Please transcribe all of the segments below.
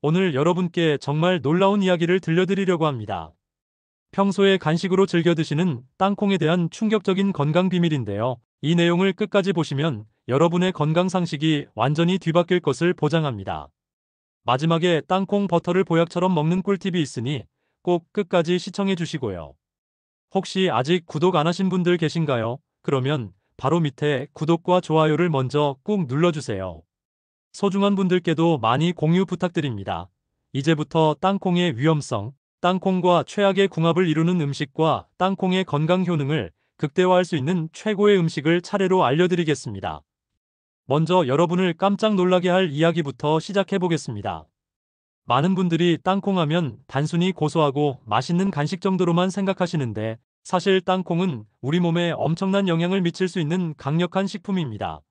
오늘 여러분께 정말 놀라운 이야기를 들려드리려고 합니다. 평소에 간식으로 즐겨 드시는 땅콩에 대한 충격적인 건강 비밀인데요. 이 내용을 끝까지 보시면 여러분의 건강 상식이 완전히 뒤바뀔 것을 보장합니다. 마지막에 땅콩 버터를 보약처럼 먹는 꿀팁이 있으니 꼭 끝까지 시청해 주시고요. 혹시 아직 구독 안 하신 분들 계신가요? 그러면 바로 밑에 구독과 좋아요를 먼저 꾹 눌러주세요. 소중한 분들께도 많이 공유 부탁드립니다. 이제부터 땅콩의 위험성, 땅콩과 최악의 궁합을 이루는 음식과 땅콩의 건강 효능을 극대화할 수 있는 최고의 음식을 차례로 알려드리겠습니다. 먼저 여러분을 깜짝 놀라게 할 이야기부터 시작해 보겠습니다. 많은 분들이 땅콩 하면 단순히 고소하고 맛있는 간식 정도로만 생각하시는데, 사실 땅콩은 우리 몸에 엄청난 영향을 미칠 수 있는 강력한 식품입니다.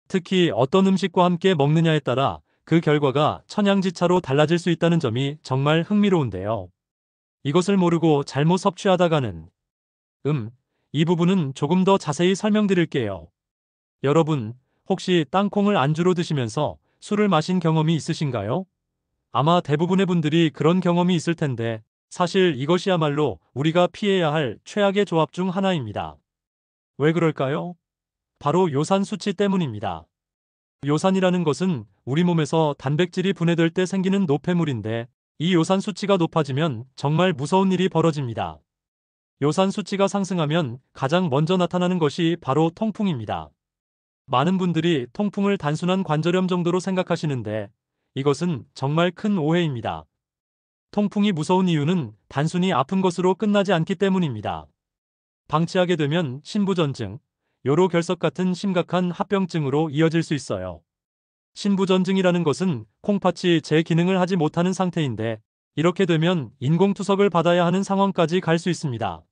특히 어떤 음식과 함께 먹느냐에 따라 그 결과가 천양지차로 달라질 수 있다는 점이 정말 흥미로운데요. 이것을 모르고 잘못 섭취하다가는 이 부분은 조금 더 자세히 설명드릴게요. 여러분, 혹시 땅콩을 안주로 드시면서 술을 마신 경험이 있으신가요? 아마 대부분의 분들이 그런 경험이 있을 텐데, 사실 이것이야말로 우리가 피해야 할 최악의 조합 중 하나입니다. 왜 그럴까요? 바로 요산 수치 때문입니다. 요산이라는 것은 우리 몸에서 단백질이 분해될 때 생기는 노폐물인데, 이 요산 수치가 높아지면 정말 무서운 일이 벌어집니다. 요산 수치가 상승하면 가장 먼저 나타나는 것이 바로 통풍입니다. 많은 분들이 통풍을 단순한 관절염 정도로 생각하시는데, 이것은 정말 큰 오해입니다. 통풍이 무서운 이유는 단순히 아픈 것으로 끝나지 않기 때문입니다. 방치하게 되면 신부전증, 요로결석 같은 심각한 합병증으로 이어질 수 있어요. 신부전증이라는 것은 콩팥이 제 기능을 하지 못하는 상태인데, 이렇게 되면 인공투석을 받아야 하는 상황까지 갈 수 있습니다.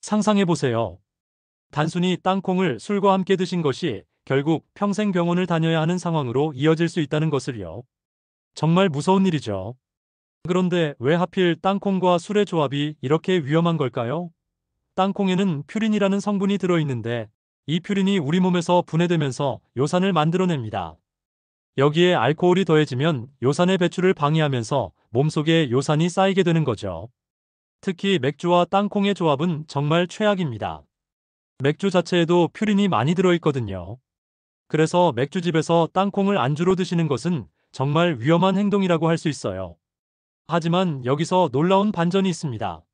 상상해보세요. 단순히 땅콩을 술과 함께 드신 것이 결국 평생 병원을 다녀야 하는 상황으로 이어질 수 있다는 것을요. 정말 무서운 일이죠. 그런데 왜 하필 땅콩과 술의 조합이 이렇게 위험한 걸까요? 땅콩에는 퓨린이라는 성분이 들어있는데, 이 퓨린이 우리 몸에서 분해되면서 요산을 만들어냅니다. 여기에 알코올이 더해지면 요산의 배출을 방해하면서 몸속에 요산이 쌓이게 되는 거죠. 특히 맥주와 땅콩의 조합은 정말 최악입니다. 맥주 자체에도 퓨린이 많이 들어있거든요. 그래서 맥주집에서 땅콩을 안주로 드시는 것은 정말 위험한 행동이라고 할 수 있어요. 하지만 여기서 놀라운 반전이 있습니다.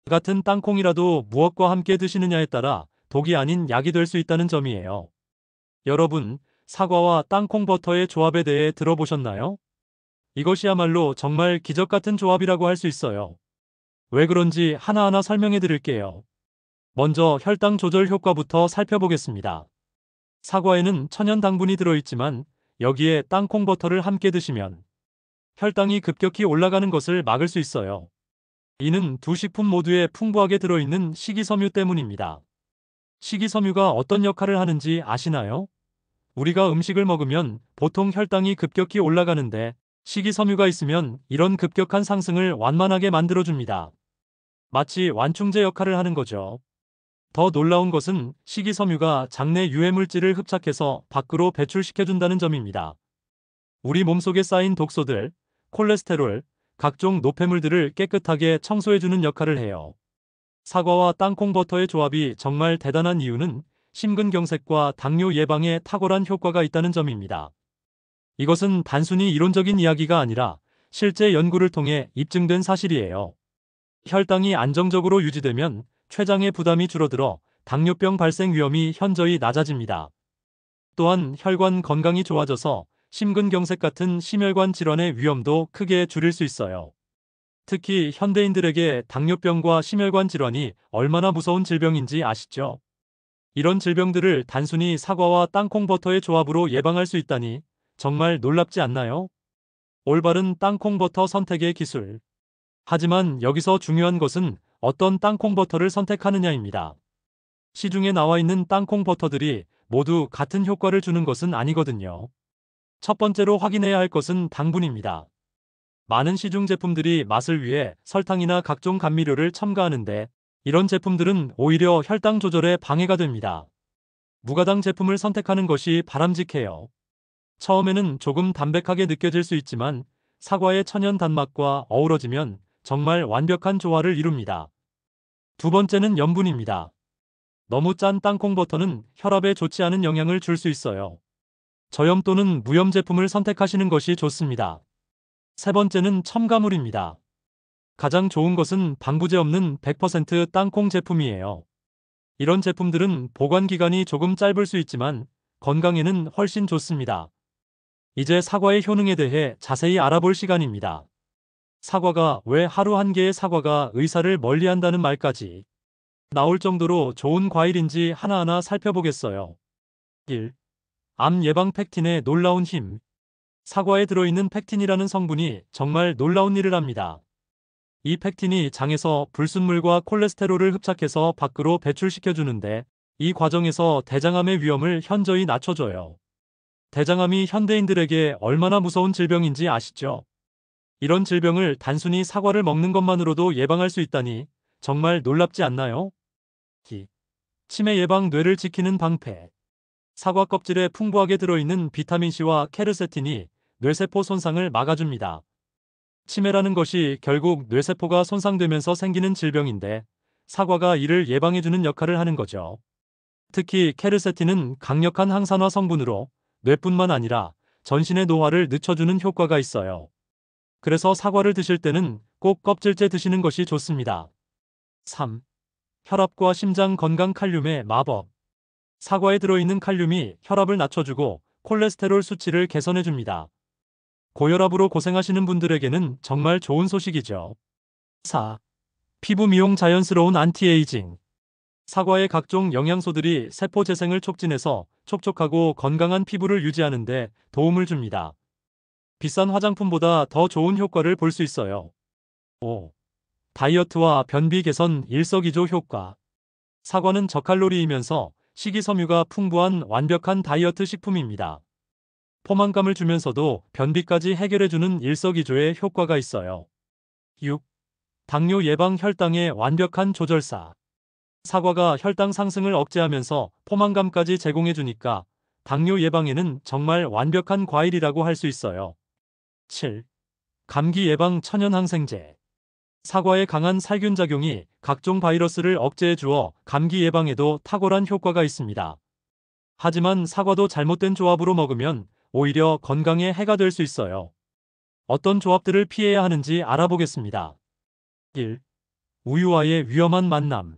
같은 땅콩이라도 무엇과 함께 드시느냐에 따라 독이 아닌 약이 될 수 있다는 점이에요. 여러분, 사과와 땅콩 버터의 조합에 대해 들어보셨나요? 이것이야말로 정말 기적 같은 조합이라고 할 수 있어요. 왜 그런지 하나하나 설명해 드릴게요. 먼저 혈당 조절 효과부터 살펴보겠습니다. 사과에는 천연 당분이 들어있지만, 여기에 땅콩 버터를 함께 드시면 혈당이 급격히 올라가는 것을 막을 수 있어요. 이는 두 식품 모두에 풍부하게 들어있는 식이섬유 때문입니다. 식이섬유가 어떤 역할을 하는지 아시나요? 우리가 음식을 먹으면 보통 혈당이 급격히 올라가는데, 식이섬유가 있으면 이런 급격한 상승을 완만하게 만들어줍니다. 마치 완충제 역할을 하는 거죠. 더 놀라운 것은 식이섬유가 장내 유해물질을 흡착해서 밖으로 배출시켜준다는 점입니다. 우리 몸속에 쌓인 독소들, 콜레스테롤, 각종 노폐물들을 깨끗하게 청소해주는 역할을 해요. 사과와 땅콩 버터의 조합이 정말 대단한 이유는 심근경색과 당뇨 예방에 탁월한 효과가 있다는 점입니다. 이것은 단순히 이론적인 이야기가 아니라 실제 연구를 통해 입증된 사실이에요. 혈당이 안정적으로 유지되면 췌장의 부담이 줄어들어 당뇨병 발생 위험이 현저히 낮아집니다. 또한 혈관 건강이 좋아져서 심근경색 같은 심혈관 질환의 위험도 크게 줄일 수 있어요. 특히 현대인들에게 당뇨병과 심혈관 질환이 얼마나 무서운 질병인지 아시죠? 이런 질병들을 단순히 사과와 땅콩 버터의 조합으로 예방할 수 있다니 정말 놀랍지 않나요? 올바른 땅콩 버터 선택의 기술. 하지만 여기서 중요한 것은 어떤 땅콩 버터를 선택하느냐입니다. 시중에 나와 있는 땅콩 버터들이 모두 같은 효과를 주는 것은 아니거든요. 첫 번째로 확인해야 할 것은 당분입니다. 많은 시중 제품들이 맛을 위해 설탕이나 각종 감미료를 첨가하는데, 이런 제품들은 오히려 혈당 조절에 방해가 됩니다. 무가당 제품을 선택하는 것이 바람직해요. 처음에는 조금 담백하게 느껴질 수 있지만 사과의 천연 단맛과 어우러지면 정말 완벽한 조화를 이룹니다. 두 번째는 염분입니다. 너무 짠 땅콩 버터는 혈압에 좋지 않은 영향을 줄 수 있어요. 저염 또는 무염 제품을 선택하시는 것이 좋습니다. 세 번째는 첨가물입니다. 가장 좋은 것은 방부제 없는 100% 땅콩 제품이에요. 이런 제품들은 보관 기간이 조금 짧을 수 있지만 건강에는 훨씬 좋습니다. 이제 사과의 효능에 대해 자세히 알아볼 시간입니다. 사과가 왜 하루 한 개의 사과가 의사를 멀리한다는 말까지 나올 정도로 좋은 과일인지 하나하나 살펴보겠어요. 1. 암 예방 팩틴의 놀라운 힘. 사과에 들어있는 팩틴이라는 성분이 정말 놀라운 일을 합니다. 이 팩틴이 장에서 불순물과 콜레스테롤을 흡착해서 밖으로 배출시켜주는데 이 과정에서 대장암의 위험을 현저히 낮춰줘요. 대장암이 현대인들에게 얼마나 무서운 질병인지 아시죠? 이런 질병을 단순히 사과를 먹는 것만으로도 예방할 수 있다니 정말 놀랍지 않나요? 치매 예방 뇌를 지키는 방패. 사과 껍질에 풍부하게 들어있는 비타민C와 케르세틴이 뇌세포 손상을 막아줍니다. 치매라는 것이 결국 뇌세포가 손상되면서 생기는 질병인데 사과가 이를 예방해주는 역할을 하는 거죠. 특히 케르세틴은 강력한 항산화 성분으로 뇌뿐만 아니라 전신의 노화를 늦춰주는 효과가 있어요. 그래서 사과를 드실 때는 꼭 껍질째 드시는 것이 좋습니다. 3. 혈압과 심장 건강 칼륨의 마법. 사과에 들어있는 칼륨이 혈압을 낮춰주고 콜레스테롤 수치를 개선해줍니다. 고혈압으로 고생하시는 분들에게는 정말 좋은 소식이죠. 4. 피부 미용 자연스러운 안티에이징. 사과의 각종 영양소들이 세포 재생을 촉진해서 촉촉하고 건강한 피부를 유지하는 데 도움을 줍니다. 비싼 화장품보다 더 좋은 효과를 볼 수 있어요. 5. 다이어트와 변비 개선 일석이조 효과. 사과는 저칼로리이면서 식이섬유가 풍부한 완벽한 다이어트 식품입니다. 포만감을 주면서도 변비까지 해결해주는 일석이조의 효과가 있어요. 6. 당뇨 예방 혈당의 완벽한 조절사. 사과가 혈당 상승을 억제하면서 포만감까지 제공해주니까 당뇨 예방에는 정말 완벽한 과일이라고 할 수 있어요. 7. 감기 예방 천연 항생제. 사과의 강한 살균 작용이 각종 바이러스를 억제해 주어 감기 예방에도 탁월한 효과가 있습니다. 하지만 사과도 잘못된 조합으로 먹으면 오히려 건강에 해가 될 수 있어요. 어떤 조합들을 피해야 하는지 알아보겠습니다. 1. 우유와의 위험한 만남.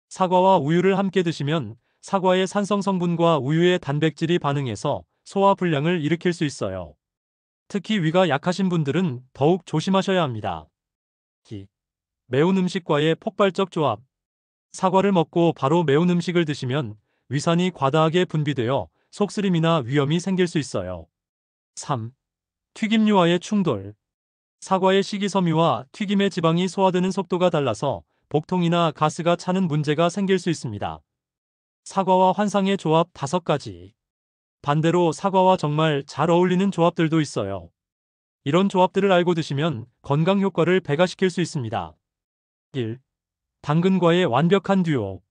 사과와 우유를 함께 드시면 사과의 산성 성분과 우유의 단백질이 반응해서 소화 불량을 일으킬 수 있어요. 특히 위가 약하신 분들은 더욱 조심하셔야 합니다. 2. 매운 음식과의 폭발적 조합. 사과를 먹고 바로 매운 음식을 드시면 위산이 과다하게 분비되어 속쓰림이나 위염이 생길 수 있어요. 3. 튀김류와의 충돌. 사과의 식이섬유와 튀김의 지방이 소화되는 속도가 달라서 복통이나 가스가 차는 문제가 생길 수 있습니다. 사과와 환상의 조합 5가지. 반대로 사과와 정말 잘 어울리는 조합들도 있어요. 이런 조합들을 알고 드시면 건강 효과를 배가시킬 수 있습니다. 1. 당근과의 완벽한 듀오.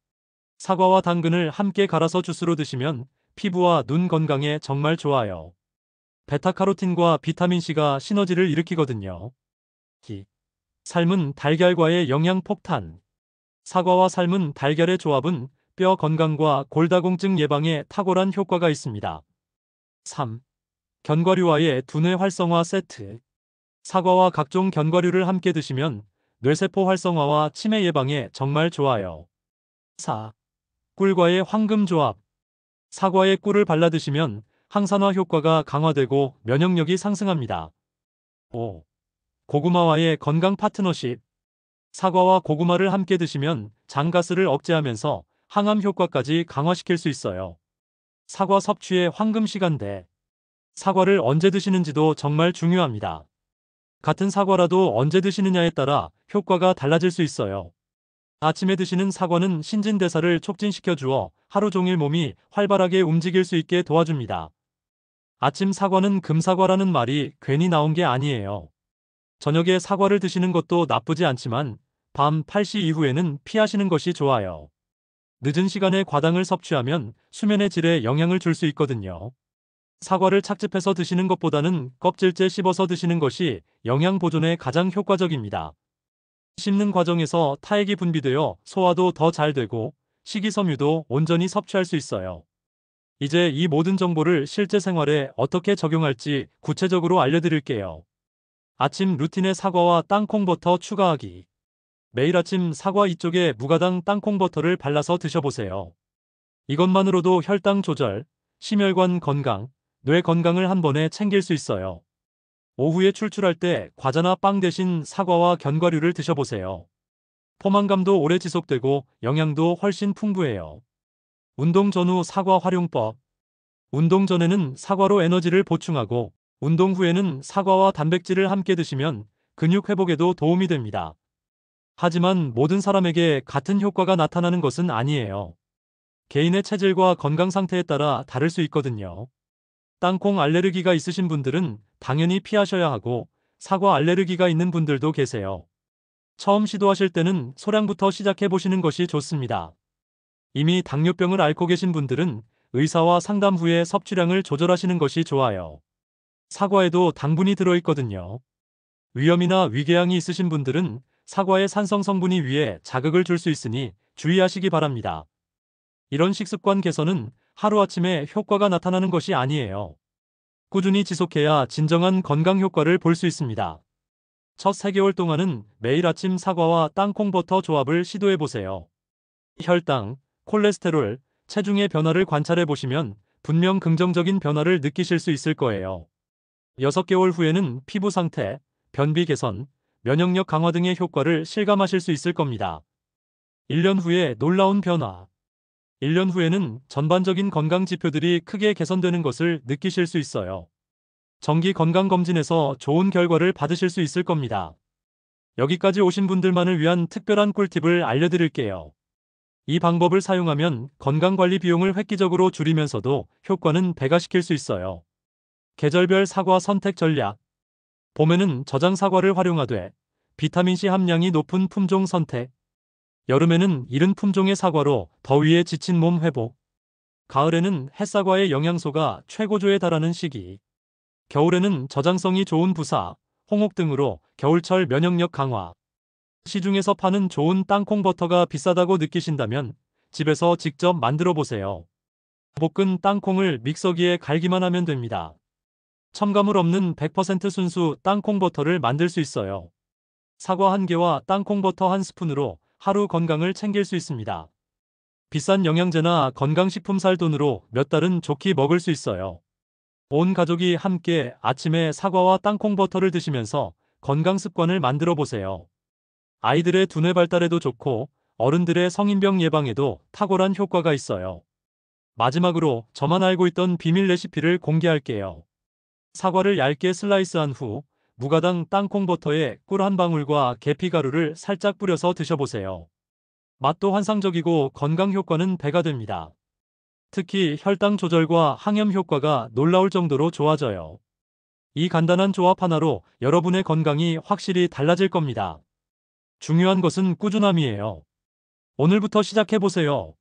사과와 당근을 함께 갈아서 주스로 드시면 피부와 눈 건강에 정말 좋아요. 베타카로틴과 비타민C가 시너지를 일으키거든요. 2. 삶은 달걀과의 영양 폭탄. 사과와 삶은 달걀의 조합은 뼈 건강과 골다공증 예방에 탁월한 효과가 있습니다. 3. 견과류와의 두뇌 활성화 세트. 사과와 각종 견과류를 함께 드시면 뇌세포 활성화와 치매 예방에 정말 좋아요. 4. 꿀과의 황금 조합. 사과에 꿀을 발라 드시면 항산화 효과가 강화되고 면역력이 상승합니다. 5. 고구마와의 건강 파트너십. 사과와 고구마를 함께 드시면 장가스를 억제하면서 항암 효과까지 강화시킬 수 있어요. 사과 섭취의 황금 시간대. 사과를 언제 드시는지도 정말 중요합니다. 같은 사과라도 언제 드시느냐에 따라 효과가 달라질 수 있어요. 아침에 드시는 사과는 신진대사를 촉진시켜 주어 하루 종일 몸이 활발하게 움직일 수 있게 도와줍니다. 아침 사과는 금사과라는 말이 괜히 나온 게 아니에요. 저녁에 사과를 드시는 것도 나쁘지 않지만 밤 8시 이후에는 피하시는 것이 좋아요. 늦은 시간에 과당을 섭취하면 수면의 질에 영향을 줄 수 있거든요. 사과를 착즙해서 드시는 것보다는 껍질째 씹어서 드시는 것이 영양 보존에 가장 효과적입니다. 씹는 과정에서 타액이 분비되어 소화도 더 잘 되고 식이섬유도 온전히 섭취할 수 있어요. 이제 이 모든 정보를 실제 생활에 어떻게 적용할지 구체적으로 알려드릴게요. 아침 루틴에 사과와 땅콩버터 추가하기. 매일 아침 사과 이쪽에 무가당 땅콩버터를 발라서 드셔보세요. 이것만으로도 혈당 조절, 심혈관 건강, 뇌 건강을 한 번에 챙길 수 있어요. 오후에 출출할 때 과자나 빵 대신 사과와 견과류를 드셔보세요. 포만감도 오래 지속되고 영양도 훨씬 풍부해요. 운동 전후 사과 활용법. 운동 전에는 사과로 에너지를 보충하고 운동 후에는 사과와 단백질을 함께 드시면 근육 회복에도 도움이 됩니다. 하지만 모든 사람에게 같은 효과가 나타나는 것은 아니에요. 개인의 체질과 건강 상태에 따라 다를 수 있거든요. 땅콩 알레르기가 있으신 분들은 당연히 피하셔야 하고 사과 알레르기가 있는 분들도 계세요. 처음 시도하실 때는 소량부터 시작해 보시는 것이 좋습니다. 이미 당뇨병을 앓고 계신 분들은 의사와 상담 후에 섭취량을 조절하시는 것이 좋아요. 사과에도 당분이 들어있거든요. 위염이나 위궤양이 있으신 분들은 사과의 산성 성분이 위에 자극을 줄 수 있으니 주의하시기 바랍니다. 이런 식습관 개선은 하루아침에 효과가 나타나는 것이 아니에요. 꾸준히 지속해야 진정한 건강 효과를 볼 수 있습니다. 첫 3개월 동안은 매일 아침 사과와 땅콩버터 조합을 시도해 보세요. 혈당, 콜레스테롤, 체중의 변화를 관찰해 보시면 분명 긍정적인 변화를 느끼실 수 있을 거예요. 6개월 후에는 피부 상태, 변비 개선, 면역력 강화 등의 효과를 실감하실 수 있을 겁니다. 1년 후에 놀라운 변화. 1년 후에는 전반적인 건강 지표들이 크게 개선되는 것을 느끼실 수 있어요. 정기 건강검진에서 좋은 결과를 받으실 수 있을 겁니다. 여기까지 오신 분들만을 위한 특별한 꿀팁을 알려드릴게요. 이 방법을 사용하면 건강관리 비용을 획기적으로 줄이면서도 효과는 배가시킬 수 있어요. 계절별 사과 선택 전략. 봄에는 저장 사과를 활용하되 비타민C 함량이 높은 품종 선택. 여름에는 이른 품종의 사과로 더위에 지친 몸 회복. 가을에는 햇사과의 영양소가 최고조에 달하는 시기. 겨울에는 저장성이 좋은 부사, 홍옥 등으로 겨울철 면역력 강화. 시중에서 파는 좋은 땅콩버터가 비싸다고 느끼신다면 집에서 직접 만들어 보세요. 볶은 땅콩을 믹서기에 갈기만 하면 됩니다. 첨가물 없는 100% 순수 땅콩버터를 만들 수 있어요. 사과 1개와 땅콩버터 1스푼으로 하루 건강을 챙길 수 있습니다. 비싼 영양제나 건강식품 살 돈으로 몇 달은 좋게 먹을 수 있어요. 온 가족이 함께 아침에 사과와 땅콩버터를 드시면서 건강 습관을 만들어 보세요. 아이들의 두뇌 발달에도 좋고 어른들의 성인병 예방에도 탁월한 효과가 있어요. 마지막으로 저만 알고 있던 비밀 레시피를 공개할게요. 사과를 얇게 슬라이스한 후 무가당 땅콩버터에 꿀 한 방울과 계피가루를 살짝 뿌려서 드셔보세요. 맛도 환상적이고 건강 효과는 배가 됩니다. 특히 혈당 조절과 항염 효과가 놀라울 정도로 좋아져요. 이 간단한 조합 하나로 여러분의 건강이 확실히 달라질 겁니다. 중요한 것은 꾸준함이에요. 오늘부터 시작해보세요.